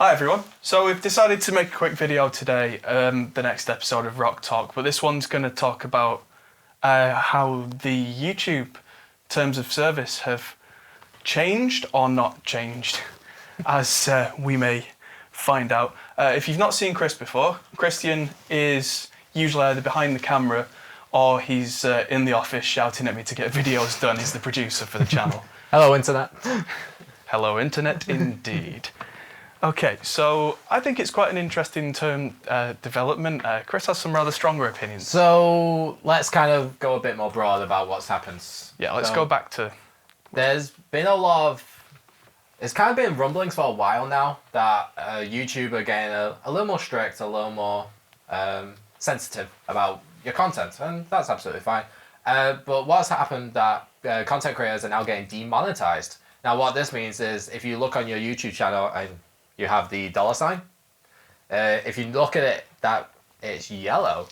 Hi everyone. So we've decided to make a quick video today, the next episode of RockTalk, but this one's going to talk about how the YouTube terms of service have changed or not changed, as we may find out. If you've not seen Chris before, Kristian is usually either behind the camera or he's in the office shouting at me to get videos done. He's the producer for the channel. Hello, Internet. Hello, Internet, indeed. Okay, so I think it's quite an interesting term development. Chris has some rather stronger opinions. So let's kind of go a bit more broad about what's happened. Yeah, let's go back to... There's been a lot of... It's kind of been rumblings for a while now that YouTube are getting a little more strict, a little more sensitive about your content, and that's absolutely fine. But what's happened that content creators are now getting demonetized. Now what this means is if you look on your YouTube channel and you have the $sign. If you look at it, that it's yellow.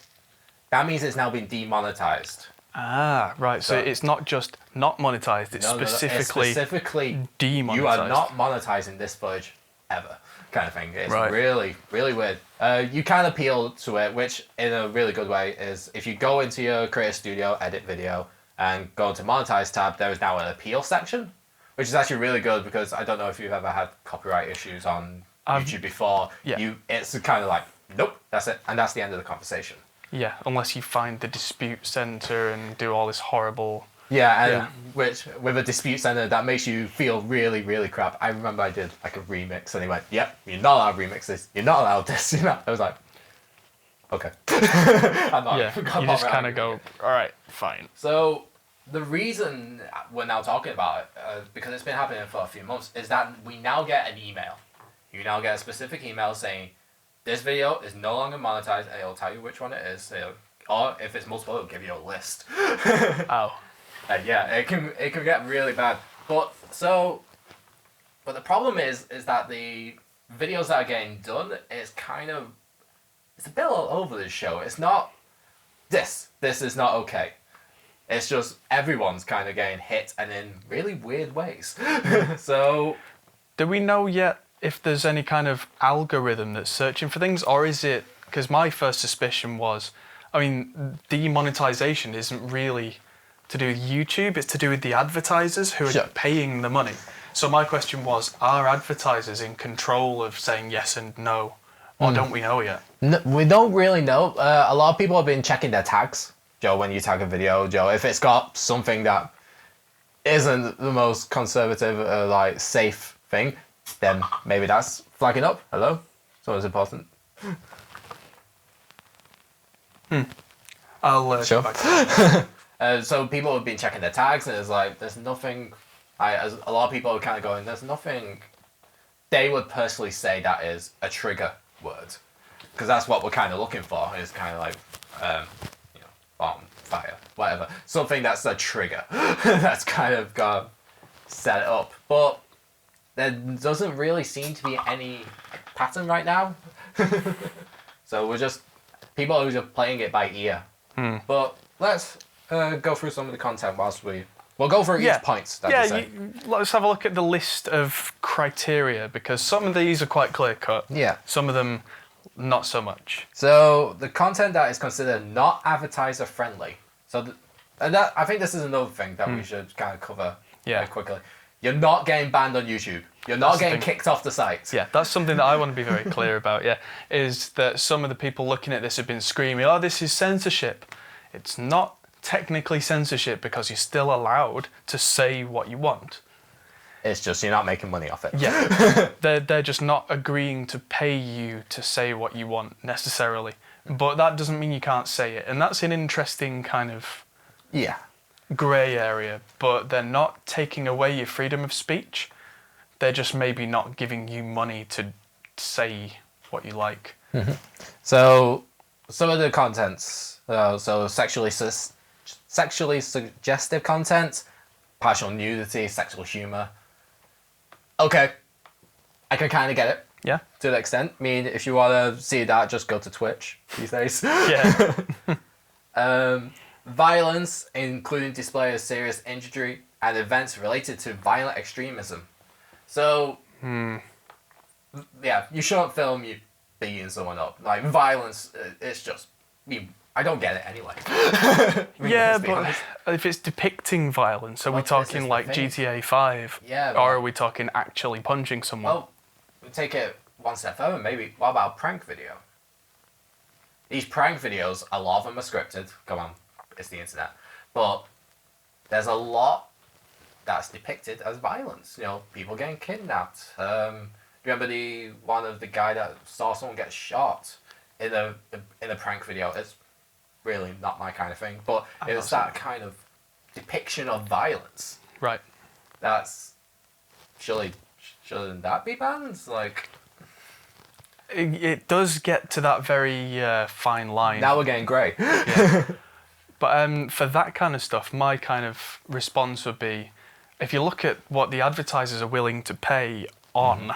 That means it's now been demonetized. Ah, right. So it's not just not monetized. It's specifically demonetized. You are not monetizing this footage ever, kind of thing. It's right. Really, really weird. You can appeal to it, which in a really good way is if you go into your Creator Studio, edit video, and go to Monetize tab, there is now an appeal section. Which is actually really good because I don't know if you've ever had copyright issues on YouTube before. Yeah. It's kind of like, nope, that's it. And that's the end of the conversation. Yeah, unless you find the dispute center and do all this horrible... Which, with a dispute center, that makes you feel really, really crap. I remember I did like a remix and he went, yep, you're not allowed to remix this. You're not allowed this. You know? I was like, okay. I'm not. Yeah, you just kind of go, all right, fine. So... The reason we're now talking about it, because it's been happening for a few months, is that we now get an email. You now get a specific email saying, this video is no longer monetized, and it'll tell you which one it is. Or if it's multiple, it'll give you a list. Oh. And yeah, it can get really bad. But the problem is that the videos that are getting done is it's a bit all over the show. It's not, this is not okay. It's just everyone's kind of getting hit and in really weird ways. So... Do we know yet if there's any kind of algorithm that's searching for things? Or is it... Because my first suspicion was... I mean, demonetization isn't really to do with YouTube. It's to do with the advertisers who are paying the money. So my question was, are advertisers in control of saying yes and no? Or don't we know yet? No, we don't really know. A lot of people have been checking their tags. Joe, when you tag a video, Joe, if it's got something that isn't the most conservative, safe thing, then maybe that's flagging up. Hello? Someone's important. I'll sure. go back. So people have been checking their tags, and it's like, there's nothing... a lot of people are kind of going, there's nothing... They would personally say that is a trigger word. Because that's what we're kind of looking for. It's kind of like... bomb, fire, whatever. Something that's a trigger. That's kind of got set up. But there doesn't really seem to be any pattern right now. So people are just playing it by ear. But let's go through some of the content whilst we'll go through each point. Let's have a look at the list of criteria because some of these are quite clear cut. Yeah. Some of them not so much. So the content that is considered not advertiser friendly. So I think this is another thing that we should kind of cover quickly. You're not getting banned on YouTube. You're not getting kicked off the site. Yeah, that's something that I want to be very clear about. Yeah, is that some of the people looking at this have been screaming, "Oh, this is censorship." It's not technically censorship because you're still allowed to say what you want. It's just you're not making money off it. Yeah, they're just not agreeing to pay you to say what you want necessarily. But that doesn't mean you can't say it. And that's an interesting kind of grey area. But they're not taking away your freedom of speech. They're just maybe not giving you money to say what you like. So some of the contents, so sexually suggestive content, partial nudity, sexual humour. Okay, I can kind of get it. Yeah. To an extent. I mean, if you want to see that, just go to Twitch these days. Yeah. Violence, including display of serious injury and events related to violent extremism. So, Yeah, you shouldn't film you beating someone up. Like, violence, it's just... I don't get it anyway. Yeah, but if it's depicting violence, are we talking like GTA 5? Yeah. Or are we talking actually punching someone? Well, we take it one step further, maybe. What about a prank video? These prank videos, a lot of them are scripted. Come on, it's the internet. But there's a lot that's depicted as violence. You know, people getting kidnapped. Remember the one of the guy that saw someone get shot in a prank video? It's really not my kind of thing, but it's that kind of depiction of violence. Right. That's shouldn't that be banned? Like, it does get to that very fine line. now we're getting grey. Yeah. But for that kind of stuff, my kind of response would be, if you look at what the advertisers are willing to pay on,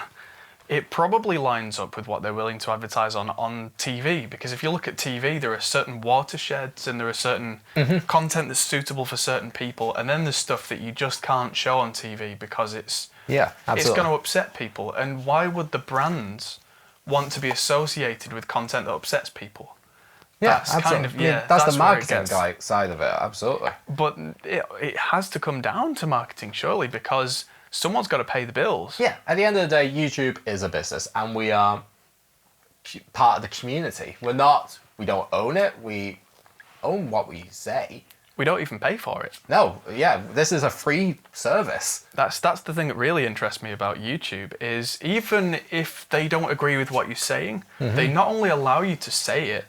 it probably lines up with what they're willing to advertise on TV. Because if you look at TV, there are certain watersheds and there are certain content that's suitable for certain people, and then there's stuff that you just can't show on TV because it's going to upset people. And why would the brands want to be associated with content that upsets people? Yeah, that's kind of that's the marketing side of it, absolutely. But it has to come down to marketing, surely, because someone's got to pay the bills. Yeah, at the end of the day, YouTube is a business, and we are part of the community. We don't own it. We own what we say. We don't even pay for it. No, yeah, this is a free service. That's the thing that really interests me about YouTube is even if they don't agree with what you're saying, they not only allow you to say it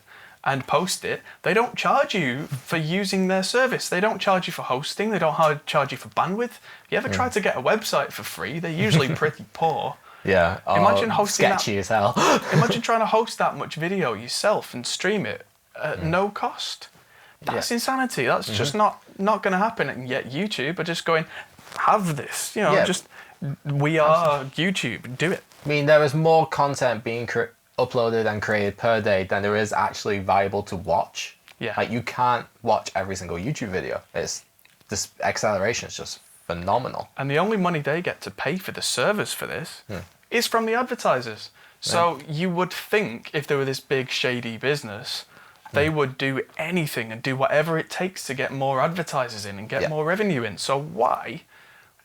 and post it, they don't charge you for using their service. They don't charge you for hosting. They don't charge you for bandwidth. If you ever try to get a website for free, they're usually pretty poor. Yeah. Imagine hosting sketchy as hell. Imagine trying to host that much video yourself and stream it at no cost. That's insanity. That's just not going to happen. And yet YouTube are just going, have this. You know, we are YouTube. Do it. I mean, there is more content being uploaded and created per day than there is actually viable to watch. Yeah. Like, you can't watch every single YouTube video. This acceleration is just phenomenal. And the only money they get to pay for the servers for this is from the advertisers. So you would think if they were this big shady business, they would do anything and do whatever it takes to get more advertisers in and get more revenue in. So why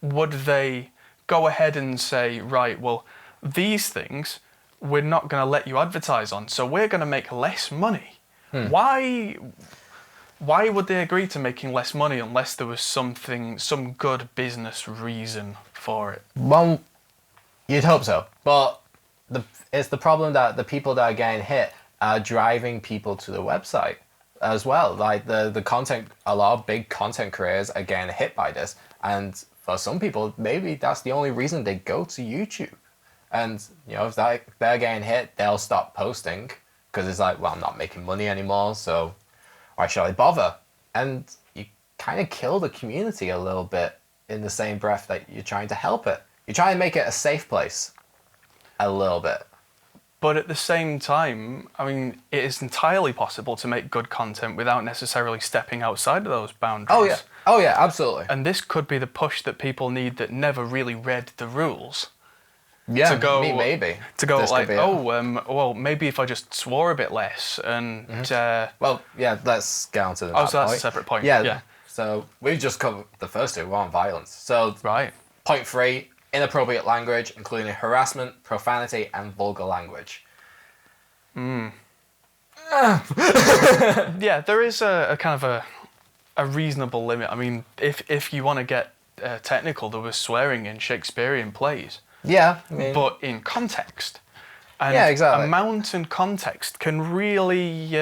would they go ahead and say, right, well, these things we're not going to let you advertise on, so we're going to make less money? Why would they agree to making less money unless there was some good business reason for it? Well, you'd hope so, but it's the problem that the people that are getting hit are driving people to the website as well. Like, the content, a lot of big content creators are getting hit by this, and for some people, maybe that's the only reason they go to YouTube. And, you know, if they're getting hit, they'll stop posting because it's like, well, I'm not making money anymore, so why should I bother? And you kind of kill the community a little bit in the same breath that you're trying to help it. You're trying to make it a safe place a little bit. But at the same time, I mean, it is entirely possible to make good content without necessarily stepping outside of those boundaries. Oh yeah, absolutely. And this could be the push that people need that never really read the rules. Yeah, to go, maybe. To go this like, well, maybe if I just swore a bit less and... well, yeah, let's get on to the so that's a separate point. Yeah. So we've just covered the first two, one on violence. So point 3, inappropriate language, including harassment, profanity, and vulgar language. Yeah, there is a kind of a reasonable limit. I mean, if you want to get technical, there was swearing in Shakespearean plays. Yeah, I mean, but in context. And exactly. amount and context can really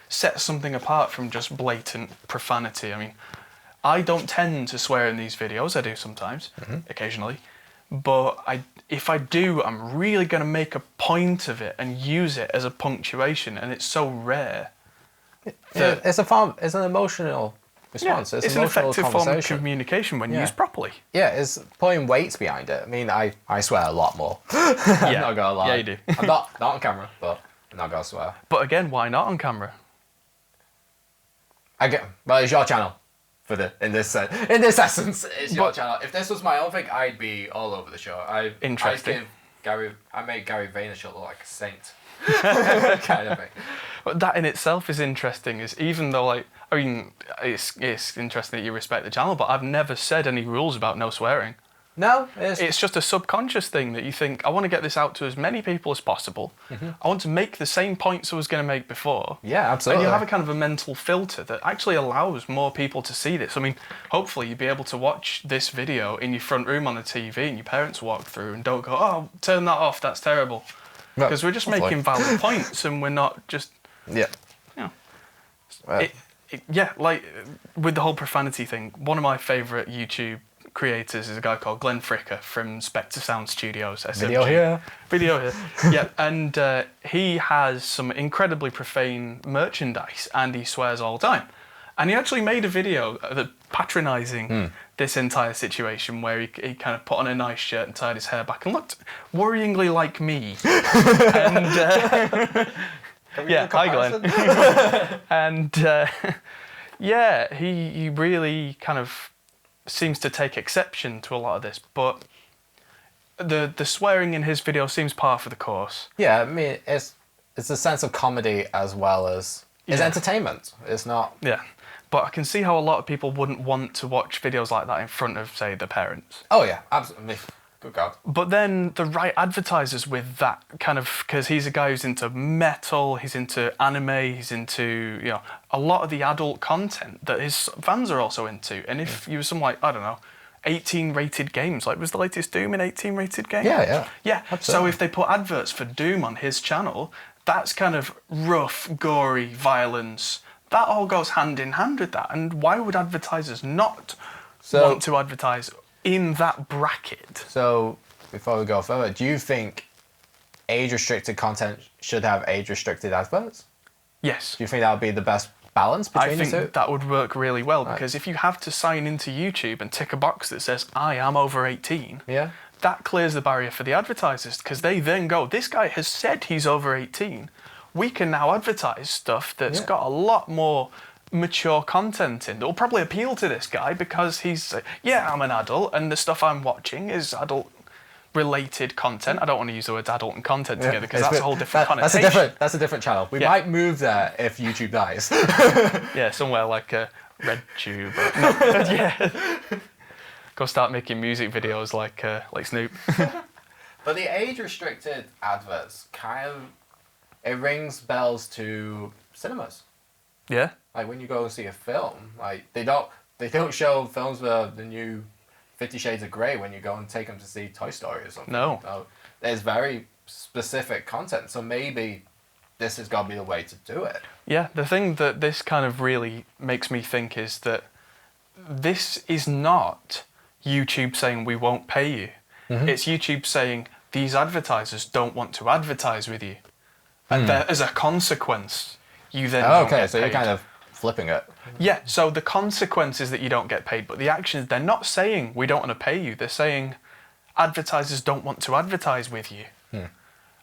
set something apart from just blatant profanity. I mean, I don't tend to swear in these videos. I do sometimes, occasionally. But if I do, I'm really going to make a point of it and use it as a punctuation. And it's so rare. It's an emotional response. Yeah, it's an effective form of communication when used properly. Yeah, it's putting weight behind it. I mean, I swear a lot more. I'm not gonna lie. Yeah, you do. I'm not on camera, but I'm not gonna swear. But again, why not on camera? Well, it's your channel. In this essence, it's your channel. If this was my own thing, I'd be all over the show. Interesting. made Gary Vaynerchuk look like a saint. Kind of thing. But that in itself is interesting. Is even though like I mean it's interesting that you respect the channel, but I've never said any rules about no swearing. No, It's just a subconscious thing that you think, I want to get this out to as many people as possible. I want to make the same points I was going to make before. Yeah, absolutely. And you have a kind of a mental filter that actually allows more people to see this. I mean, hopefully you'll be able to watch this video in your front room on the TV and your parents walk through and don't go, oh, turn that off, that's terrible. Because we're just making valid points and we're not just... Yeah. You know, yeah, like with the whole profanity thing, one of my favourite YouTube creators is a guy called Glenn Fricker from Spectre Sound Studios. SFG. Video here. Yeah, and he has some incredibly profane merchandise and he swears all the time. And he actually made a video patronising this entire situation where he kind of put on a nice shirt and tied his hair back and looked worryingly like me. And yeah, hi Glenn. And yeah, he really kind of seems to take exception to a lot of this, but the swearing in his video seems par for the course. Yeah, I mean it's a sense of comedy as well as it's entertainment. It's not. Yeah, but I can see how a lot of people wouldn't want to watch videos like that in front of, say, their parents. Oh yeah, absolutely. Good God. But then the right advertisers with that kind of, because he's a guy who's into metal, he's into anime, he's into, you know, a lot of the adult content that his fans are also into. And if you were some, like, I don't know, 18 rated games, like was the latest Doom an 18 rated game? Yeah. Absolutely. So if they put adverts for Doom on his channel, that's kind of rough, gory violence. That all goes hand in hand with that. And why would advertisers not want to advertise in that bracket? So, before we go further, do you think age-restricted content should have age-restricted adverts? Yes. Do you think that would be the best balance between the two? I think that would work really well, because if you have to sign into YouTube and tick a box that says, I am over 18, that clears the barrier for the advertisers, because they then go, this guy has said he's over 18. We can now advertise stuff that's got a lot more mature content in that will probably appeal to this guy because he's I'm an adult and the stuff I'm watching is adult related content. I don't want to use the words adult and content together because that's a whole different connotation. That's a different channel. We might move there if YouTube dies. Yeah, somewhere like RedTube. Go start making music videos like Snoop. But the age restricted adverts it rings bells to cinemas. Yeah. Like when you go and see a film, like they don't show films with the new 50 Shades of Grey when you go and take them to see Toy Story or something. No. There's very specific content, so maybe this has got to be the way to do it. Yeah, the thing that this kind of really makes me think is that this is not YouTube saying we won't pay you. It's YouTube saying these advertisers don't want to advertise with you. And as a consequence, you then don't get paid. You're kind of flipping it. Yeah, so the consequence is that you don't get paid, but the actions, they're not saying we don't want to pay you. They're saying advertisers don't want to advertise with you.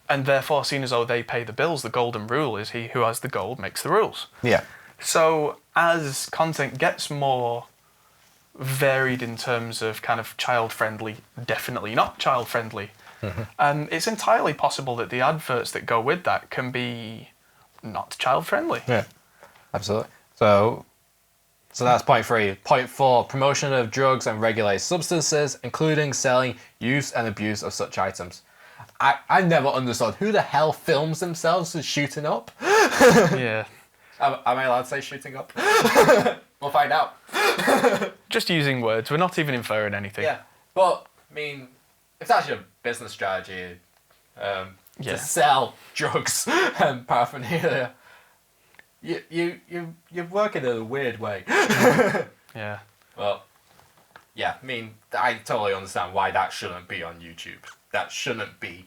And therefore, seen as though they pay the bills, the golden rule is he who has the gold makes the rules. Yeah. So as content gets more varied in terms of kind of child-friendly, definitely not child-friendly, it's entirely possible that the adverts that go with that can be not child-friendly. Yeah, absolutely. So that's point 3. Point 4, promotion of drugs and regulated substances, including selling, use and abuse of such items. I never understood who the hell films themselves as shooting up. Yeah. Am I allowed to say shooting up? We'll find out. Just using words. We're not even inferring anything. Yeah, but I mean, if that's your business strategy, to sell drugs and paraphernalia, you're working in a weird way. Yeah. Well, yeah. I mean, I totally understand why that shouldn't be on YouTube. That shouldn't be.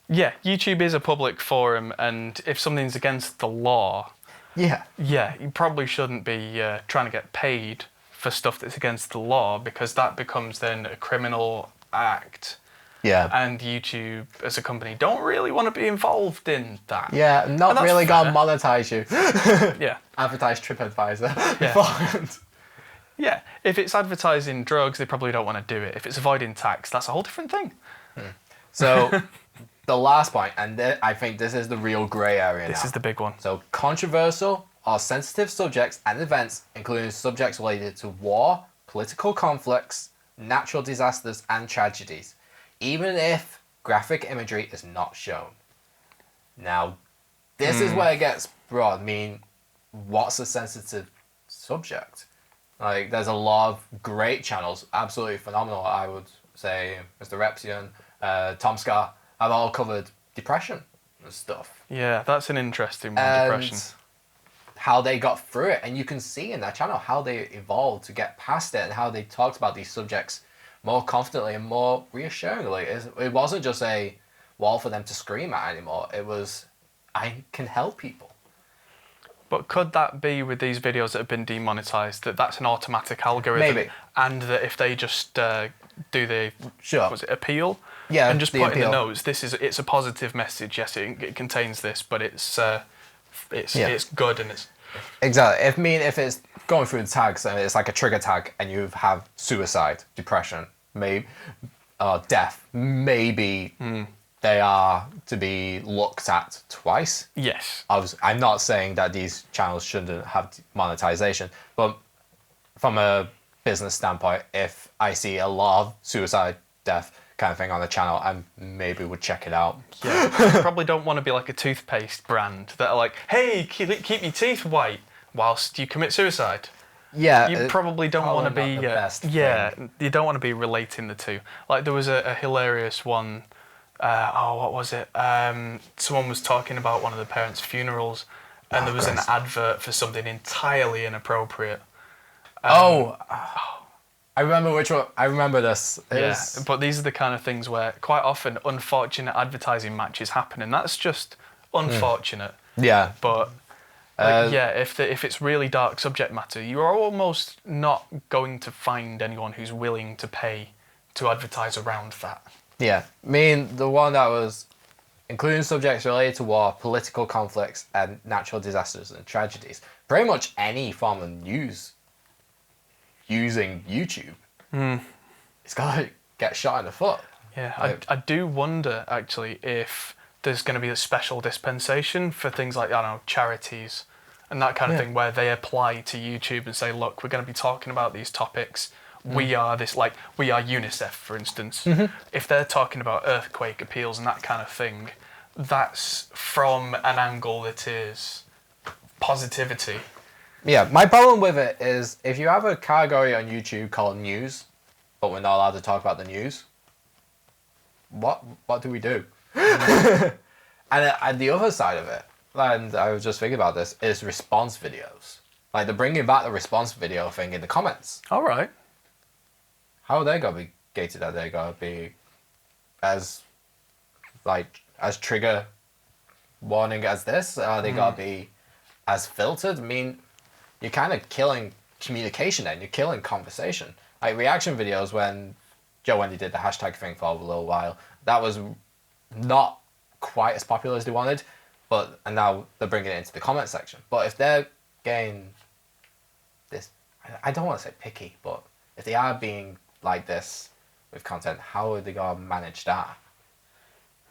Yeah, YouTube is a public forum, and if something's against the law, you probably shouldn't be trying to get paid for stuff that's against the law, because that becomes then a criminal act. Yeah. And YouTube as a company don't really want to be involved in that. Yeah, not really gonna monetize you. Yeah. Advertise TripAdvisor beforehand. Yeah, if it's advertising drugs, they probably don't want to do it. If it's avoiding tax, that's a whole different thing. So the last point, and I think this is the real grey area This now. is the big one. So controversial or sensitive subjects and events, including subjects related to war, political conflicts, natural disasters, and tragedies, even if graphic imagery is not shown. Now, this is where it gets broad. I mean, what's a sensitive subject? Like, there's a lot of great channels, absolutely phenomenal. I would say Mr. Repsian, Tom Scar have all covered depression and stuff. Yeah, that's an interesting one, And depression. how they got through it, and you can see in that channel how they evolved to get past it and how they talked about these subjects more confidently and more reassuringly. It wasn't just a wall for them to scream at anymore. It was, I can help people. But could that be with these videos that have been demonetized, that that's an automatic algorithm? Maybe. And that if they just do the Sure. was it appeal? Yeah, And just the put in the appeal. notes, it's a positive message. Yes, it contains this, but it's good and it's Exactly. If it's going through the tags and it's like a trigger tag, and you have suicide, depression, maybe death, maybe they are to be looked at twice. yes. I'm not saying that these channels shouldn't have monetization, but from a business standpoint, if I see a lot of suicide, death kind of thing on the channel, I maybe would check it out. Yeah, you probably don't want to be like a toothpaste brand that are like, hey, keep your teeth white whilst you commit suicide. Yeah, You probably don't want to probably be, not the best yeah, thing. you don't want to be relating the two. Like there was a hilarious one. What was it? Someone was talking about one of the parents' funerals, and there was an advert for something entirely inappropriate. I remember which one. I remember this. Yeah, but these are the kind of things where quite often unfortunate advertising matches happen, and that's just unfortunate. Yeah. But like, yeah, if it's really dark subject matter, you are almost not going to find anyone who's willing to pay to advertise around that. Yeah. I mean, the one that was including subjects related to war, political conflicts, and natural disasters and tragedies. Pretty much any form of news using YouTube, it's got to get shot in the foot. Yeah, Like- I do wonder actually if there's going to be a special dispensation for things like, I don't know, charities and that kind of thing, where they apply to YouTube and say, look, we're going to be talking about these topics. We are this, like, we are UNICEF, for instance. If they're talking about earthquake appeals and that kind of thing, that's from an angle that is positivity. Yeah, my problem with it is if you have a category on YouTube called news, but we're not allowed to talk about the news, what do we do? And the other side of it, and I was just thinking about this, is response videos. Like, they're bringing back the response video thing in the comments. All right. How are they going to be gated? Are they going to be as trigger warning as this? Are they going to be as filtered? I mean, you're kind of killing communication then. You're killing conversation. Like reaction videos, when Joe Wendy did the hashtag thing for a little while, that was not quite as popular as they wanted, and now they're bringing it into the comment section. But if they're getting this, I don't want to say picky, but if they are being like this with content, how are they going to manage that?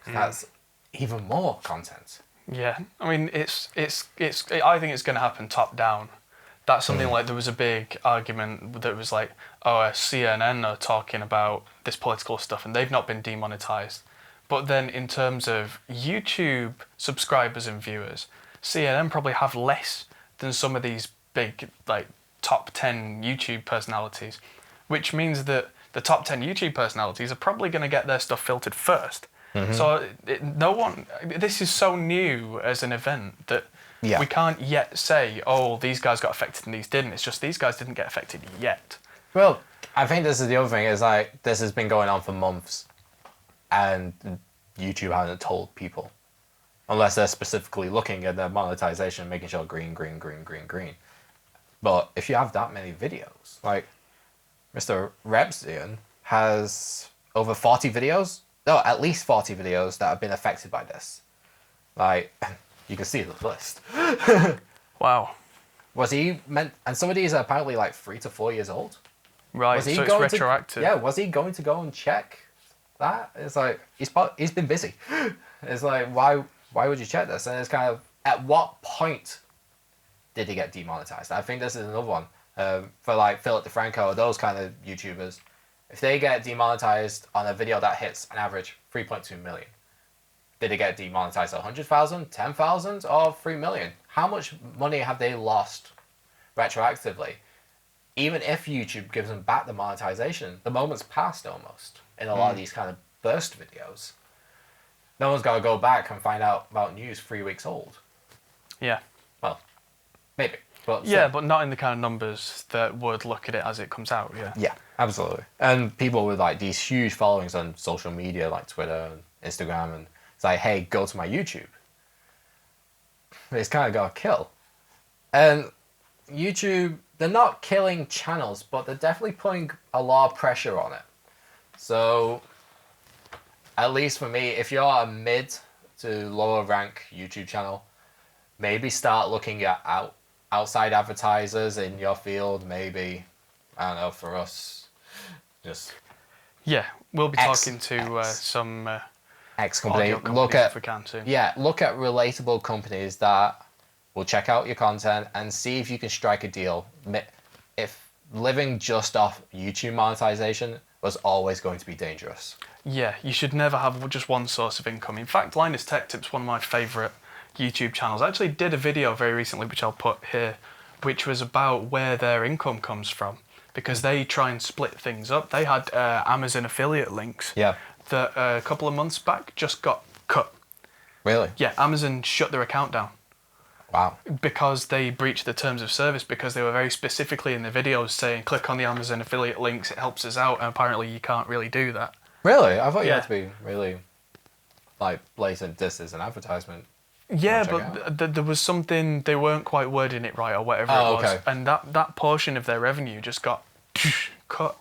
'Cause that's even more content. Yeah, I mean, I think it's going to happen top down. That's something like, there was a big argument that was like, oh, CNN are talking about this political stuff and they've not been demonetized. But then in terms of YouTube subscribers and viewers, CNN probably have less than some of these big, like, top 10 YouTube personalities, which means that the top 10 YouTube personalities are probably going to get their stuff filtered first. So this is so new as an event that we can't yet say, oh, these guys got affected and these didn't. It's just these guys didn't get affected yet. Well, I think this is the other thing, is like, this has been going on for months and YouTube hasn't told people, unless they're specifically looking at their monetization, making sure green. But if you have that many videos, like Mr. Repsian has over 40 videos, no, at least 40 videos that have been affected by this. Like, you can see the list. Wow. Was he meant, and some of these are apparently like 3 to 4 years old. Right, so it's retroactive. Was he going to go and check that? It's like, he's been busy. It's like, why would you check this? And it's kind of, at what point did he get demonetized? I think this is another one. For like Philip DeFranco, those kind of YouTubers, if they get demonetized on a video that hits an average 3.2 million, did they get demonetized 100,000, 10,000, or 3 million? How much money have they lost retroactively? Even if YouTube gives them back the monetization, the moment's passed almost in a lot of these kind of burst videos. No one's got to go back and find out about news 3 weeks old. Yeah. Well, maybe. But yeah, but not in the kind of numbers that would look at it as it comes out, yeah. Yeah, absolutely. And people with like these huge followings on social media like Twitter and Instagram, and it's like, hey, go to my YouTube. It's kind of got to kill. And YouTube, they're not killing channels, but they're definitely putting a lot of pressure on it. So, at least for me, if you're a mid to lower rank YouTube channel, maybe start looking at outside advertisers in your field. Maybe, I don't know, for us, just yeah, we'll be talking to some X company. audio companies if we can soon. Yeah, look at relatable companies that will check out your content and see if you can strike a deal. If living just off YouTube monetization was always going to be dangerous. Yeah, you should never have just one source of income. In fact, Linus Tech Tips, one of my favourite YouTube channels, I actually did a video very recently, which I'll put here, which was about where their income comes from, because they try and split things up. They had Amazon affiliate links that a couple of months back just got cut. Really? Yeah, Amazon shut their account down. Wow. Because they breached the terms of service, because they were very specifically in the videos saying, click on the Amazon affiliate links, it helps us out, and apparently you can't really do that. Really? I thought you had to be really, like, blatant, this is an advertisement. Yeah, but there was something, they weren't quite wording it right or whatever it was. Okay. And that portion of their revenue just got cut.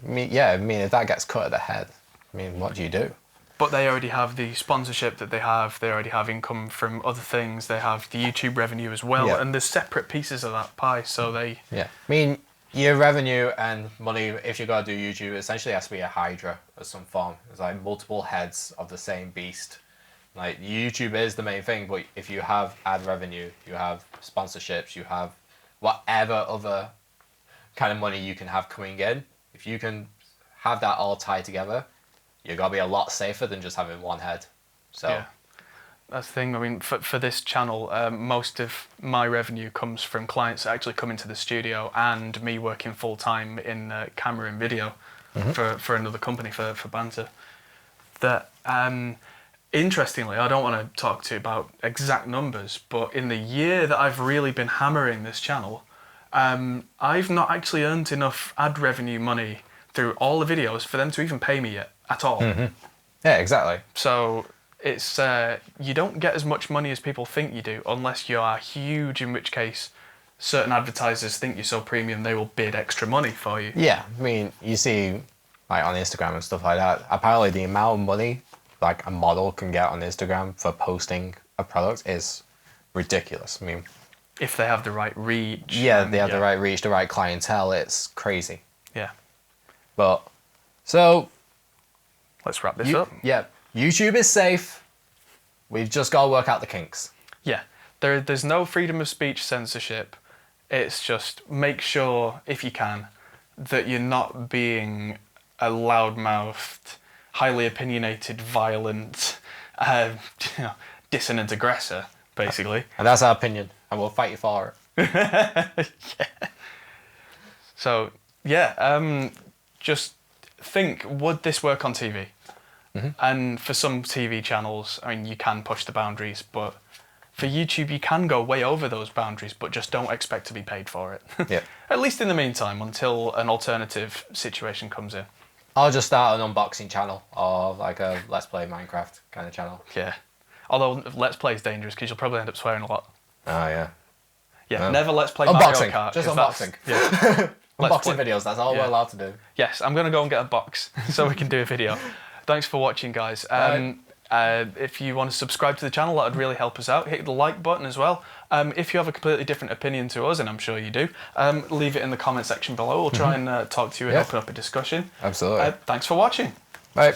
I mean, if that gets cut at the head, I mean, what do you do? But they already have the sponsorship that they already have income from other things, they have the YouTube revenue as well, and there's separate pieces of that pie, so they... Yeah, I mean, your revenue and money, if you're going to do YouTube, essentially has to be a hydra of some form. It's like multiple heads of the same beast. Like, YouTube is the main thing, but if you have ad revenue, you have sponsorships, you have whatever other kind of money you can have coming in, if you can have that all tied together, you're going to be a lot safer than just having one head. So yeah, that's the thing. I mean, for this channel, most of my revenue comes from clients that actually come into the studio and me working full-time in camera and video for another company, for Banter. That, interestingly, I don't want to talk to you about exact numbers, but in the year that I've really been hammering this channel, I've not actually earned enough ad revenue money through all the videos for them to even pay me yet. At all. Yeah, exactly. So it's you don't get as much money as people think you do unless you are huge, in which case certain advertisers think you're so premium they will bid extra money for you. Yeah, I mean, you see like on Instagram and stuff like that, apparently the amount of money like a model can get on Instagram for posting a product is ridiculous. I mean, if they have the right reach. Yeah, they have the right reach, the right clientele, it's crazy. Yeah. But so let's wrap this up. Yeah, YouTube is safe. We've just got to work out the kinks. Yeah, there's no freedom of speech censorship. It's just make sure, if you can, that you're not being a loudmouthed, highly opinionated, violent, dissonant aggressor, basically. And that's our opinion, and we'll fight you for it. Yeah. So, yeah, just think, would this work on TV? And for some TV channels, I mean, you can push the boundaries, but for YouTube, you can go way over those boundaries, but just don't expect to be paid for it. Yeah. At least in the meantime, until an alternative situation comes in. I'll just start an unboxing channel, or like a Let's Play Minecraft kind of channel. Yeah. Although Let's Play is dangerous, because you'll probably end up swearing a lot. Oh, yeah. Yeah, never Let's Play unboxing. Mario Kart. Just unboxing. Yeah. Unboxing videos, that's all we're allowed to do. Yes, I'm going to go and get a box so we can do a video. Thanks for watching, guys. If you want to subscribe to the channel, that would really help us out. Hit the like button as well. If you have a completely different opinion to us, and I'm sure you do, leave it in the comment section below. We'll try and talk to you and open up a discussion. Absolutely. Thanks for watching. Bye.